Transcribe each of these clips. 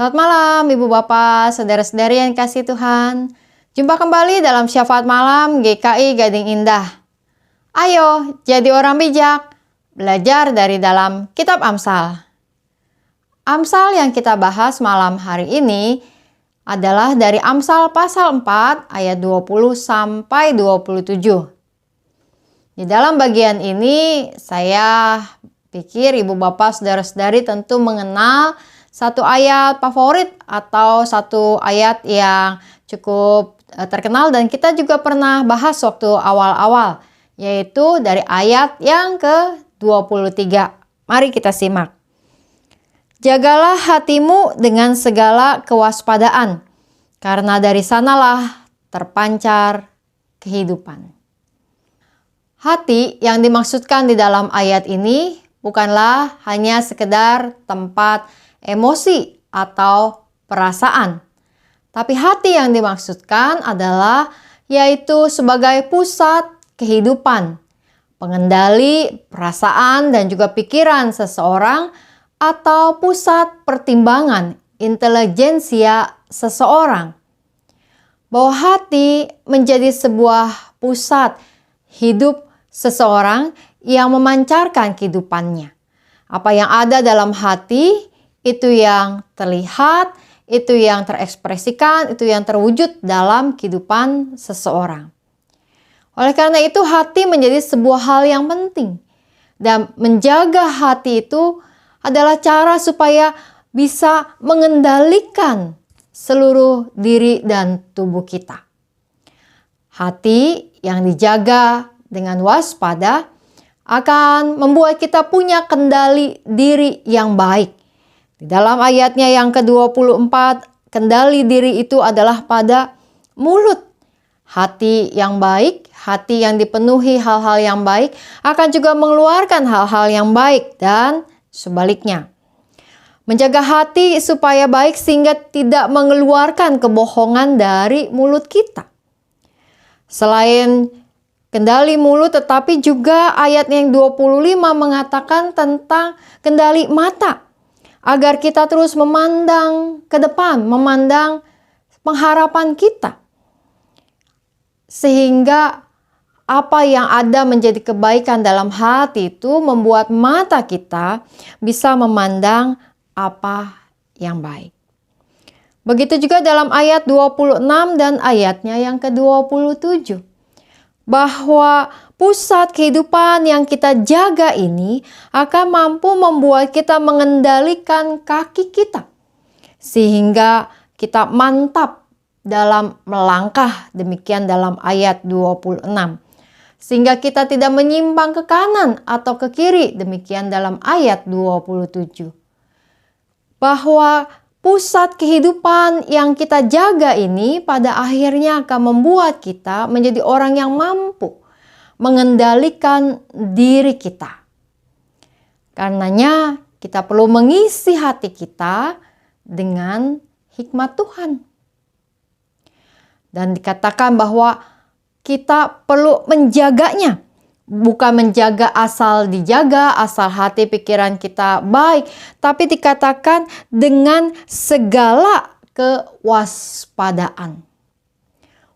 Selamat malam Ibu Bapak, saudara-saudari yang kasih Tuhan. Jumpa kembali dalam Syafaat Malam GKI Gading Indah. Ayo jadi orang bijak, belajar dari dalam kitab Amsal. Amsal yang kita bahas malam hari ini adalah dari Amsal pasal 4 ayat 20 sampai 27. Di dalam bagian ini saya pikir Ibu Bapak saudara-saudari tentu mengenal satu ayat favorit atau satu ayat yang cukup terkenal dan kita juga pernah bahas waktu awal-awal, yaitu dari ayat yang ke-23. Mari kita simak. Jagalah hatimu dengan segala kewaspadaan, karena dari sanalah terpancar kehidupan. Hati yang dimaksudkan di dalam ayat ini bukanlah hanya sekedar tempat emosi atau perasaan. Tapi hati yang dimaksudkan adalah yaitu sebagai pusat kehidupan, pengendali perasaan dan juga pikiran seseorang atau pusat pertimbangan intelijensia seseorang. Bahwa hati menjadi sebuah pusat hidup seseorang yang memancarkan kehidupannya. Apa yang ada dalam hati itu yang terlihat, itu yang terekspresikan, itu yang terwujud dalam kehidupan seseorang. Oleh karena itu hati menjadi sebuah hal yang penting. Dan menjaga hati itu adalah cara supaya bisa mengendalikan seluruh diri dan tubuh kita. Hati yang dijaga dengan waspada akan membuat kita punya kendali diri yang baik. Di dalam ayatnya yang ke-24, kendali diri itu adalah pada mulut. Hati yang baik, hati yang dipenuhi hal-hal yang baik akan juga mengeluarkan hal-hal yang baik dan sebaliknya. Menjaga hati supaya baik sehingga tidak mengeluarkan kebohongan dari mulut kita. Selain kendali mulut, tetapi juga ayat yang 25 mengatakan tentang kendali mata. Agar kita terus memandang ke depan, memandang pengharapan kita. Sehingga apa yang ada menjadi kebaikan dalam hati itu membuat mata kita bisa memandang apa yang baik. Begitu juga dalam ayat 26 dan ayatnya yang ke-27. Bahwa pusat kehidupan yang kita jaga ini akan mampu membuat kita mengendalikan kaki kita. Sehingga kita mantap dalam melangkah, demikian dalam ayat 26. Sehingga kita tidak menyimpang ke kanan atau ke kiri, demikian dalam ayat 27. Bahwa pusat kehidupan yang kita jaga ini pada akhirnya akan membuat kita menjadi orang yang mampu mengendalikan diri kita. Karenanya kita perlu mengisi hati kita dengan hikmat Tuhan. Dan dikatakan bahwa kita perlu menjaganya. Bukan menjaga asal dijaga, asal hati pikiran kita baik. Tapi dikatakan dengan segala kewaspadaan.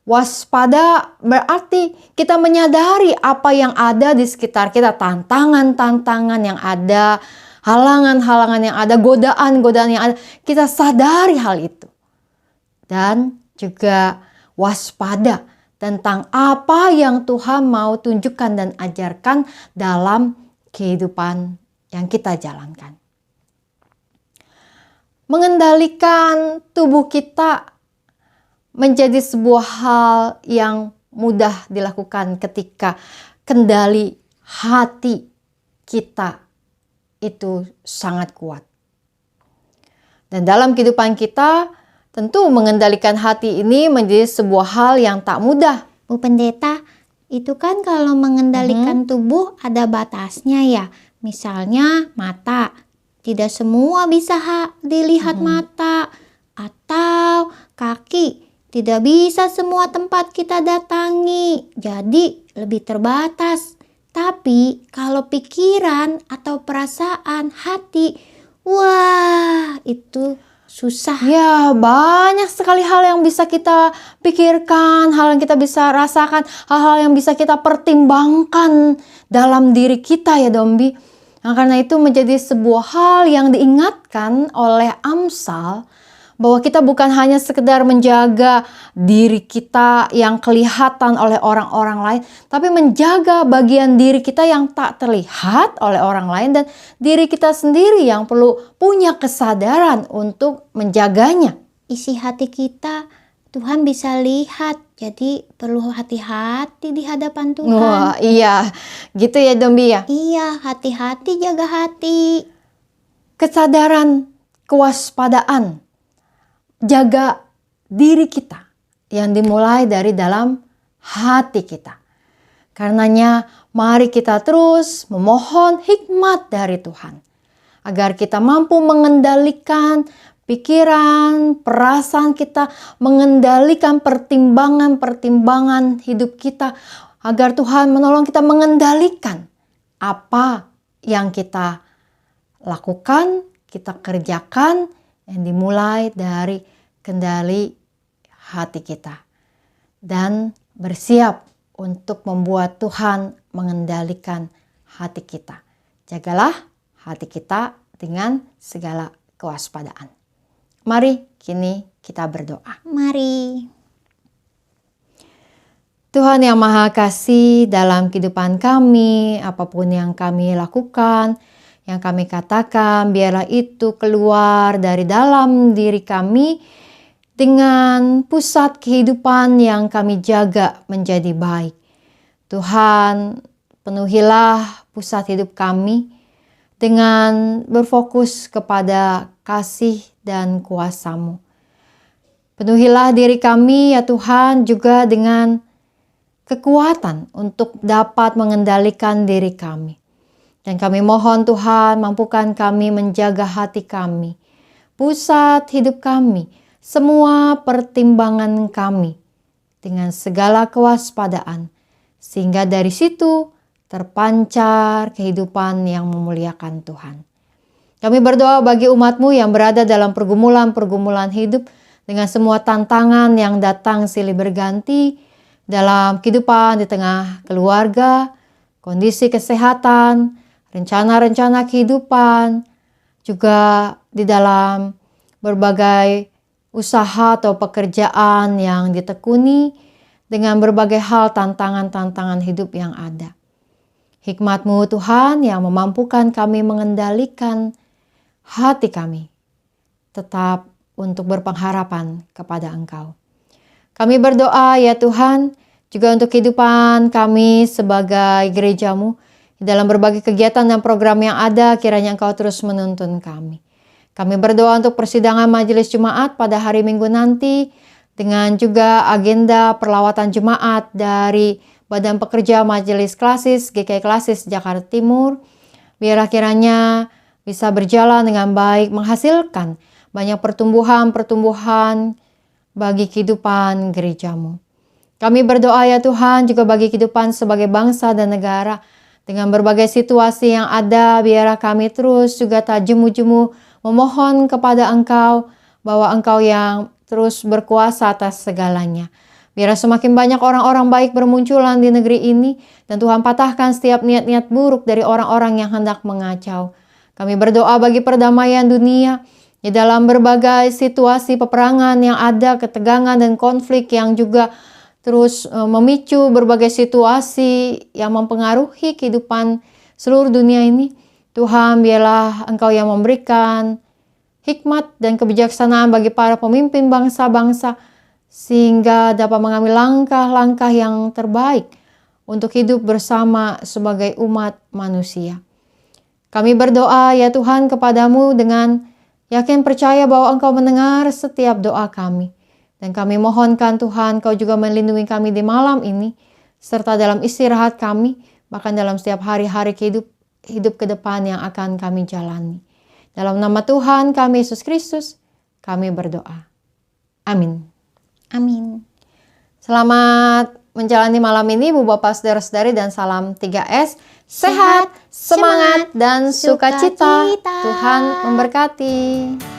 Waspada berarti kita menyadari apa yang ada di sekitar kita. Tantangan-tantangan yang ada, halangan-halangan yang ada, godaan-godaan yang ada. Kita sadari hal itu. Dan juga waspada tentang apa yang Tuhan mau tunjukkan dan ajarkan dalam kehidupan yang kita jalankan. Mengendalikan tubuh kita menjadi sebuah hal yang mudah dilakukan ketika kendali hati kita itu sangat kuat. Dan dalam kehidupan kita, tentu mengendalikan hati ini menjadi sebuah hal yang tak mudah. Bu Pendeta, itu kan kalau mengendalikan tubuh ada batasnya ya. Misalnya mata, tidak semua bisa dilihat mata. Atau kaki, tidak bisa semua tempat kita datangi. Jadi lebih terbatas. Tapi kalau pikiran atau perasaan hati, wah itu susah. Ya, banyak sekali hal yang bisa kita pikirkan, hal yang kita bisa rasakan, hal-hal yang bisa kita pertimbangkan dalam diri kita ya Dombi. Nah, karena itu menjadi sebuah hal yang diingatkan oleh Amsal bahwa kita bukan hanya sekedar menjaga diri kita yang kelihatan oleh orang-orang lain, tapi menjaga bagian diri kita yang tak terlihat oleh orang lain dan diri kita sendiri yang perlu punya kesadaran untuk menjaganya. Isi hati kita Tuhan bisa lihat, jadi perlu hati-hati di hadapan Tuhan. Wah, iya, gitu ya Dombi ya. Iya, hati-hati jaga hati. Kesadaran, kewaspadaan, jaga diri kita yang dimulai dari dalam hati kita. Karenanya mari kita terus memohon hikmat dari Tuhan agar kita mampu mengendalikan pikiran, perasaan kita, mengendalikan pertimbangan-pertimbangan hidup kita, agar Tuhan menolong kita mengendalikan apa yang kita lakukan, kita kerjakan, yang dimulai dari kendali hati kita. Dan bersiap untuk membuat Tuhan mengendalikan hati kita. Jagalah hati kita dengan segala kewaspadaan. Mari kini kita berdoa. Mari. Tuhan yang Maha Kasih, dalam kehidupan kami, apapun yang kami lakukan, yang kami katakan, biarlah itu keluar dari dalam diri kami dengan pusat kehidupan yang kami jaga menjadi baik. Tuhan, penuhilah pusat hidup kami dengan berfokus kepada kasih dan kuasa-Mu. Penuhilah diri kami ya Tuhan juga dengan kekuatan untuk dapat mengendalikan diri kami. Dan kami mohon Tuhan, mampukan kami menjaga hati kami, pusat hidup kami, semua pertimbangan kami dengan segala kewaspadaan. Sehingga dari situ terpancar kehidupan yang memuliakan Tuhan. Kami berdoa bagi umat-Mu yang berada dalam pergumulan-pergumulan hidup dengan semua tantangan yang datang silih berganti dalam kehidupan di tengah keluarga, kondisi kesehatan, rencana-rencana kehidupan, juga di dalam berbagai usaha atau pekerjaan yang ditekuni dengan berbagai hal tantangan-tantangan hidup yang ada. Hikmat-Mu Tuhan yang memampukan kami mengendalikan hati kami tetap untuk berpengharapan kepada Engkau. Kami berdoa ya Tuhan juga untuk kehidupan kami sebagai gereja-Mu. Dalam berbagai kegiatan dan program yang ada, kiranya Engkau terus menuntun kami. Kami berdoa untuk persidangan majelis Jumat pada hari Minggu nanti, dengan juga agenda perlawatan Jemaat dari Badan Pekerja Majelis Klasis GKI Klasis Jakarta Timur. Biarlah kiranya bisa berjalan dengan baik, menghasilkan banyak pertumbuhan bagi kehidupan gereja-Mu. Kami berdoa ya Tuhan juga bagi kehidupan sebagai bangsa dan negara. Dengan berbagai situasi yang ada, biarlah kami terus juga tak jemu-jemu memohon kepada Engkau bahwa Engkau yang terus berkuasa atas segalanya. Biarlah semakin banyak orang-orang baik bermunculan di negeri ini dan Tuhan patahkan setiap niat-niat buruk dari orang-orang yang hendak mengacau. Kami berdoa bagi perdamaian dunia di dalam berbagai situasi peperangan yang ada, ketegangan dan konflik yang juga terus memicu berbagai situasi yang mempengaruhi kehidupan seluruh dunia ini. Tuhan, biarlah Engkau yang memberikan hikmat dan kebijaksanaan bagi para pemimpin bangsa-bangsa sehingga dapat mengambil langkah-langkah yang terbaik untuk hidup bersama sebagai umat manusia. Kami berdoa ya Tuhan kepadamu dengan yakin percaya bahwa Engkau mendengar setiap doa kami. Dan kami mohonkan Tuhan, Kau juga melindungi kami di malam ini, serta dalam istirahat kami, bahkan dalam setiap hari-hari hidup ke depan yang akan kami jalani. Dalam nama Tuhan kami Yesus Kristus, kami berdoa. Amin. Amin. Selamat menjalani malam ini, Bu Bapak, Saudara-saudari, dan salam 3S. Sehat, semangat, dan sukacita. Tuhan memberkati.